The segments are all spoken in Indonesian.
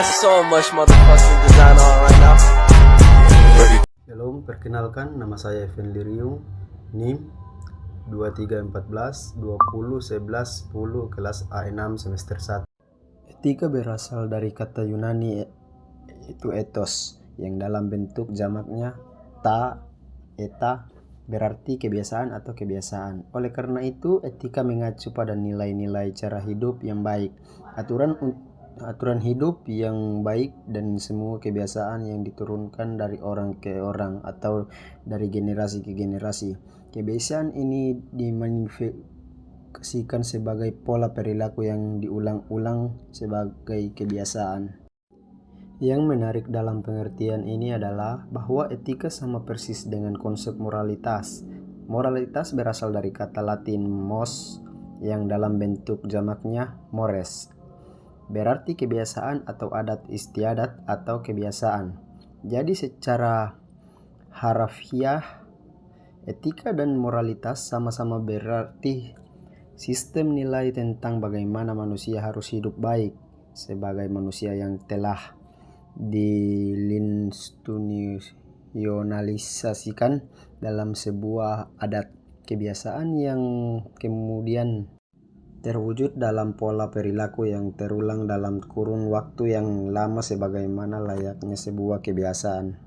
got so much motherfucking design on right now. Halo, perkenalkan nama saya Evan Liriung, NIM 2314 20 11 10 kelas A6 semester 1. Etika berasal dari kata Yunani itu ethos, yang dalam bentuk jamaknya ta, eta, berarti kebiasaan atau kebiasaan. Oleh karena itu, etika mengacu pada nilai-nilai cara hidup yang baik, aturan hidup yang baik, dan semua kebiasaan yang diturunkan dari orang ke orang atau dari generasi ke generasi. Kebiasaan ini dimanifestasikan sebagai pola perilaku yang diulang-ulang sebagai kebiasaan. Yang menarik dalam pengertian ini adalah bahwa etika sama persis dengan konsep moralitas. Moralitas berasal dari kata Latin mos, yang dalam bentuk jamaknya mores, berarti kebiasaan atau adat istiadat atau kebiasaan. Jadi secara harafiah, etika dan moralitas sama-sama berarti sistem nilai tentang bagaimana manusia harus hidup baik sebagai manusia yang telah diinstitusionalisasikan dalam sebuah adat kebiasaan yang kemudian terwujud dalam pola perilaku yang terulang dalam kurun waktu yang lama sebagaimana layaknya sebuah kebiasaan.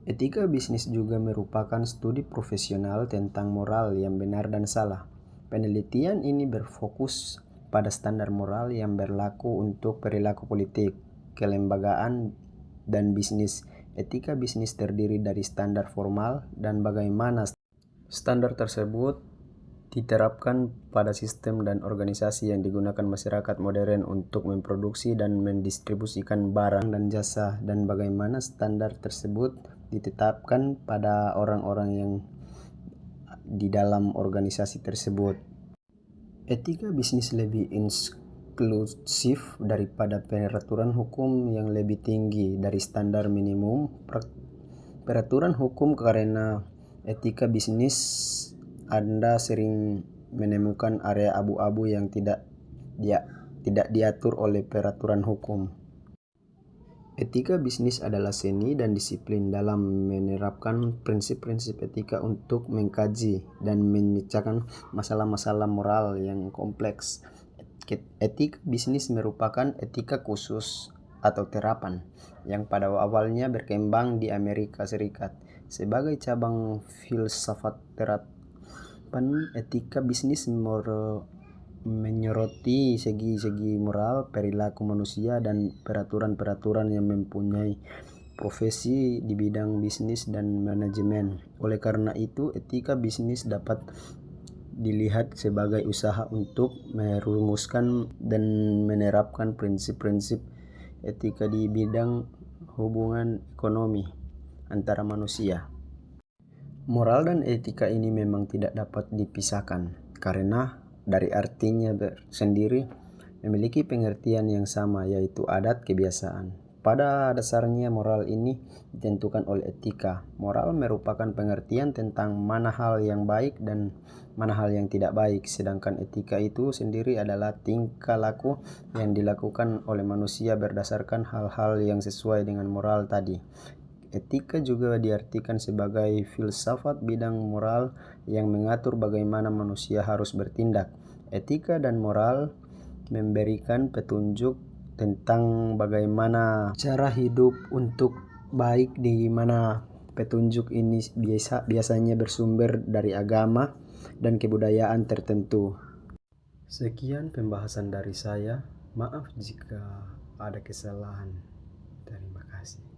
Etika bisnis juga merupakan studi profesional tentang moral yang benar dan salah. Penelitian ini berfokus pada standar moral yang berlaku untuk perilaku politik, kelembagaan, dan bisnis. Etika bisnis terdiri dari standar formal dan bagaimana standar tersebut diterapkan pada sistem dan organisasi yang digunakan masyarakat modern untuk memproduksi dan mendistribusikan barang dan jasa, dan bagaimana standar tersebut ditetapkan pada orang-orang yang di dalam organisasi tersebut. Etika bisnis lebih inklusif daripada peraturan hukum yang lebih tinggi dari standar minimum peraturan hukum. Karena etika bisnis, Anda sering menemukan area abu-abu yang tidak diatur oleh peraturan hukum. Etika bisnis adalah seni dan disiplin dalam menerapkan prinsip-prinsip etika untuk mengkaji dan memecahkan masalah-masalah moral yang kompleks. Etika bisnis merupakan etika khusus atau terapan yang pada awalnya berkembang di Amerika Serikat sebagai cabang filsafat terapan. Etika bisnis menyoroti segi-segi moral, perilaku manusia, dan peraturan-peraturan yang mempunyai profesi di bidang bisnis dan manajemen. Oleh karena itu, etika bisnis dapat dilihat sebagai usaha untuk merumuskan dan menerapkan prinsip-prinsip etika di bidang hubungan ekonomi antara manusia. Moral dan etika ini memang tidak dapat dipisahkan karena dari artinya sendiri memiliki pengertian yang sama, yaitu adat kebiasaan. Pada dasarnya moral ini ditentukan oleh etika. Moral merupakan pengertian tentang mana hal yang baik dan mana hal yang tidak baik, sedangkan etika itu sendiri adalah tingkah laku yang dilakukan oleh manusia berdasarkan hal-hal yang sesuai dengan moral tadi. Etika juga diartikan sebagai filsafat bidang moral yang mengatur bagaimana manusia harus bertindak. Etika dan moral memberikan petunjuk tentang bagaimana cara hidup untuk baik, di mana petunjuk ini biasanya bersumber dari agama dan kebudayaan tertentu. Sekian pembahasan dari saya. Maaf jika ada kesalahan. Terima kasih.